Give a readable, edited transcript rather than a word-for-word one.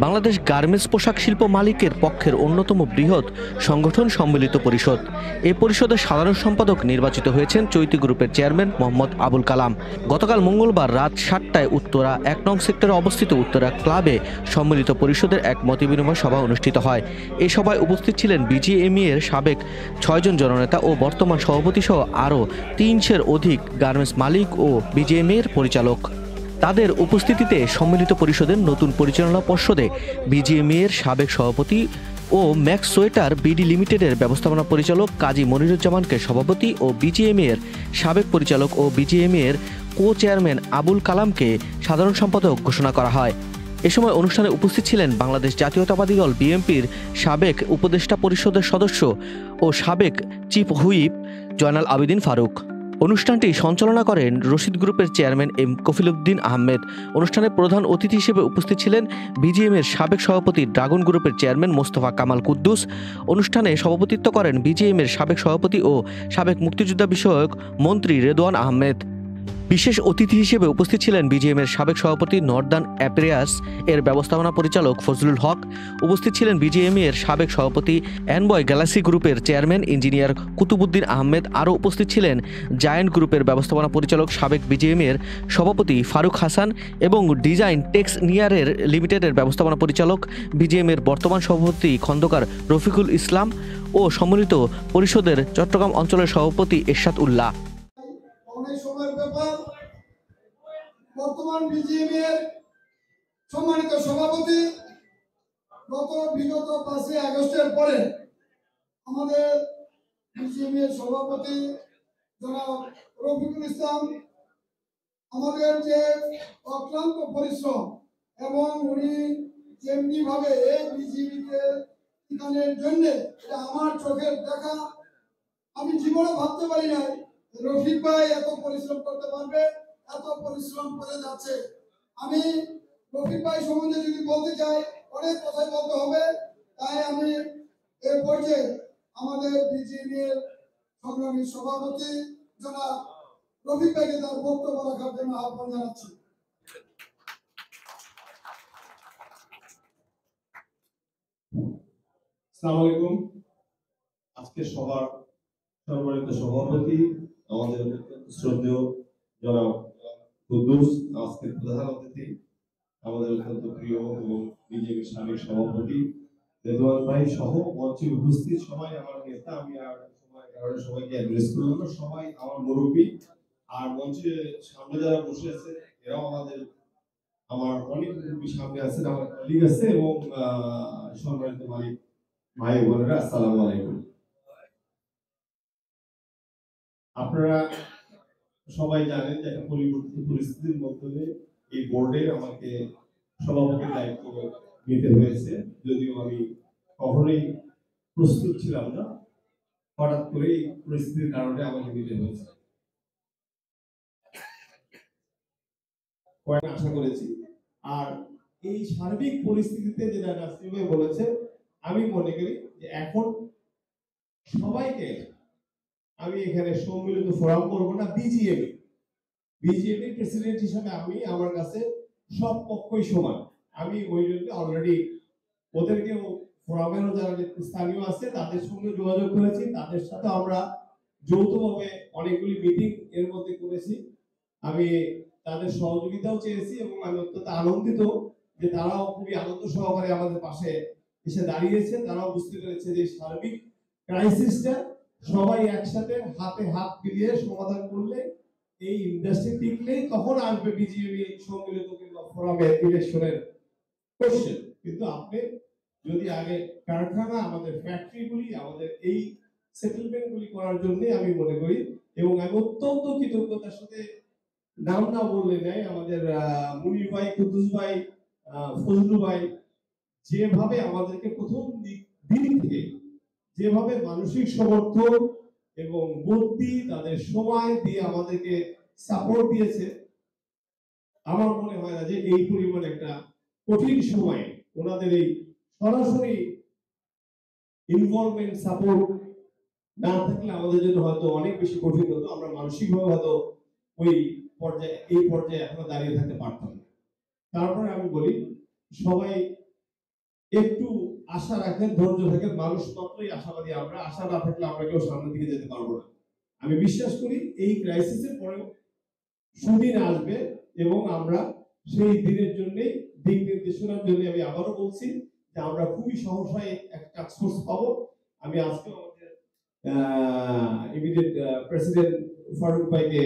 Bangladesh garments পোশাক শিল্প মালিকের পক্ষের অন্যতম বৃহৎ সংগঠন সম্মিলিত পরিষদ। এই পরিষদের সাধারণ সম্পাদক নির্বাচিত হয়েছেন চৈতি গ্রুপের চেয়ারম্যান মোহাম্মদ আবুল কালাম। গতকাল মঙ্গলবার রাত 7টায় উত্তরা 1 নং সেক্টরে অবস্থিত উত্তরা ক্লাবে সম্মিলিত পরিষদের এক মতবিনিময় সভা অনুষ্ঠিত হয়। এই সভায় উপস্থিত ছিলেন বিজিএমইএ এর সাবেক 6 জন জননেতা ও বর্তমান সভাপতি সহ আরও 300-এর অধিক গার্মেন্টস মালিক ও বিজিএমইএ এর পরিচালক। তাদের উপস্থিতিতে সম্মিলিত পরিষদের নতুন পরিচালনা পর্ষদে বিজিএমইএ এর সাবেক সভাপতি ও ম্যাক্স সোয়েটার বিডি লিমিটেডের ব্যবস্থাপনা পরিচালক কাজী মনিরুজ্জামানকে সভাপতি ও বিজিএমইএ এর সাবেক পরিচালক ও বিজিএমইএ এর কো চেয়ারম্যান আবুল কালামকে সাধারণ সম্পাদক ঘোষণা করা হয়। এ সময় অনুষ্ঠানে উপস্থিত ছিলেন বাংলাদেশ জাতীয়তাবাদী দল বিএনপির সাবেক উপদেষ্টা পরিষদের সদস্য ও সাবেক চিফ হুইপ জয়নাল আবেদিন ফারুক। অনুষ্ঠানটি সঞ্চালনা করেন রশিদ গ্রুপের চেয়ারম্যান এম কফিলউদ্দিন আহমেদ। অনুষ্ঠানে প্রধান অতিথি হিসেবে উপস্থিত ছিলেন বিজিএমইএর সাবেক সভাপতি ড্রাগন গ্রুপের চেয়ারম্যান মোস্তফা কামাল কুদ্দুস। অনুষ্ঠানে সভাপতিত্ব করেন বিজিএমইএর সাবেক সভাপতি ও সাবেক মুক্তিযোদ্ধা বিষয়ক মন্ত্রী রেদওয়ান আহমেদ। বিশেষ অতিথি হিসেবে উপস্থিত ছিলেন বিজিএমইএর সাবেক সভাপতি নর্দার্ন অ্যাপিয়ার্স এর ব্যবস্থাপনা পরিচালক ফজলুল হক। উপস্থিত ছিলেন বিজিএমইএর সাবেক সভাপতি অ্যানবয় গ্যালাক্সি গ্রুপের চেয়ারম্যান ইঞ্জিনিয়ার কুতুবুদ্দিন আহমেদ। আরও উপস্থিত ছিলেন জায়ান্ট গ্রুপের ব্যবস্থাপনা পরিচালক সাবেক বিজিএমইএর সভাপতি ফারুক হাসান এবং ডিজাইন টেক্স নিয়ারের লিমিটেডের ব্যবস্থাপনা পরিচালক বিজিএমইএর বর্তমান সভাপতি খন্দকার রফিকুল ইসলাম ও সম্মিলিত পরিষদের চট্টগ্রাম অঞ্চলের সভাপতি এরশাদ উল্লাহ। অনেক সময়ের ব্যাপার। বর্তমান বিজিএমইএর সম্মানিত সভাপতি বিগত 5ই আগস্টের পরে আমাদের বিজিএমইএর সভাপতি জনাব রফিকুল ইসলাম আমাদের যে অক্লান্ত পরিশ্রম এবং উনি যেমনি ভাবে এই বিজিএমইকে ঠিকানের জন্য এটা আমার চোখের দেখা, আমি জীবনে ভাবতে পারি নাই রফিক ভাই এত পরিশ্রম করতে পারবে, এত পরিশ্রম করে যাচ্ছে। আমি রফিক ভাই সম্বন্ধে যদি বলতে চাই অনেক কথাই বলতে হবে, তাই আমি এই পর্যায়ে আমাদের বিজিএমইএর সংগ্রামী সভাপতি জনাব রফিক ভাইকে তার বক্তব্য রাখার জন্য আহ্বান জানাচ্ছি। আসসালামু আলাইকুম। আজকে সবার সম্মানিত সভাপতি আমাদের শ্রদ্ধেয় জনাব কুদ্দুস, আজকের প্রধান অতিথি আমাদের অত্যন্ত প্রিয় এবং বিজেপির সাবেক সভাপতি রেদওয়ান ভাই সহ মঞ্চে উপস্থিত সবাই আমার নেতা। আমি আর সবাইকে অ্যাড্রেস করলাম না, সবাই আমার মুরব্বী। আর মঞ্চে সামনে যারা বসে আছে এরাও আমার অনেক মুরব্বী সামনে আছেন, আমার কলিগ আছে এবং সম্মানিত মালিক ভাই বোনেরা, আসসালামু আলাইকুম। আপনারা সবাই জানেন যে একটা পরিবর্তিত পরিস্থিতির মধ্যে এই বোর্ডে আমাকে সভাপতির দায়িত্ব নিতে হয়েছে, যদিও আমি কখনোই প্রস্তুত ছিলাম না। হঠাৎ করে এই পরিস্থিতির কারণে আমাকে নিতে হয়েছে। কয়েক আশা করেছি। আর এই সার্বিক পরিস্থিতিতে যেটা নাসির ভাই বলেছে, আমি মনে করি যে এখন সবাইকে আমি এখানে সম্মিলিত ফোরাম করবো না, বিজিএমই প্রেসিডেন্ট হিসেবে আমি আমার কাছে সব পক্ষই সমান। আমি ওই জন্য অলরেডি ওদেরকে ফোরামেরও যারা স্থানীয় আছে তাদের সঙ্গে যোগাযোগ করেছি, তাদের সাথে আমরা যৌথভাবে অনেকগুলি মিটিং এর মধ্যে করেছি। আমি তাদের সহযোগিতাও চেয়েছি এবং আমি অত্যন্ত আনন্দিত যে তারাও খুবই আনন্দ সহকারে আমাদের পাশে এসে দাঁড়িয়েছে। তারাও বুঝতে পেরেছে যে সার্বিক ক্রাইসিসটা সবাই একসাথে হাতে হাত মিলিয়ে সমাধান করলে এই ইন্ডাস্ট্রি টিকলেই তখন আসবে বিজিএমই সম্মিলিত কিংবা ফোরামের ইলেকশনের কোশ্চেন। কিন্তু আপনি যদি আগে কারখানা, আমাদের ফ্যাক্টরিগুলি, আমাদের এই সেটেলমেন্টগুলি করার জন্য আমি মনে করি, এবং আমি অত্যন্ত কৃতজ্ঞতার সাথে নাম না বললে নেই আমাদের মুনির ভাই, কুদ্দুস ভাই, ফজলু ভাই যেভাবে আমাদেরকে প্রথম দিন থেকে যেভাবে মানসিক সমর্থন এবং বুদ্ধি তাদের সময় দিয়ে আমাদেরকে সাপোর্ট দিয়েছে, আমার মনে হয় না যে এই পরিমাণ একটা কঠিন সময়ে ওনাদের এই সরাসরি ইনভলভমেন্ট সাপোর্ট না থাকলে আমাদের জন্য হয়তো অনেক বেশি কঠিন হতো। আমরা মানসিকভাবে হয়তো এই পর্যায়ে এখনো দাঁড়িয়ে থাকতে পারতাম না। তারপরে আমি বলি সবাই একটু আশা রাখেন, ধৈর্য থাকেন। মানুষ মাত্রই আশাবাদী, আমরা আশা না থাকলে আমরা কেউ সামনের দিকে যেতে পারবো না। আমি বিশ্বাস করি এই ক্রাইসিসের পরেও সুদিন আসবে এবং আমরা সেই দিনের জন্যই দিক নির্দেশনার জন্য আমি আবারও বলছি যে আমরা খুবই সহসায় একটা টাস্ক ফোর্স পাবো। আমি আজকে আমাদের ইমিডিয়েট প্রেসিডেন্ট ফারুক ভাইকে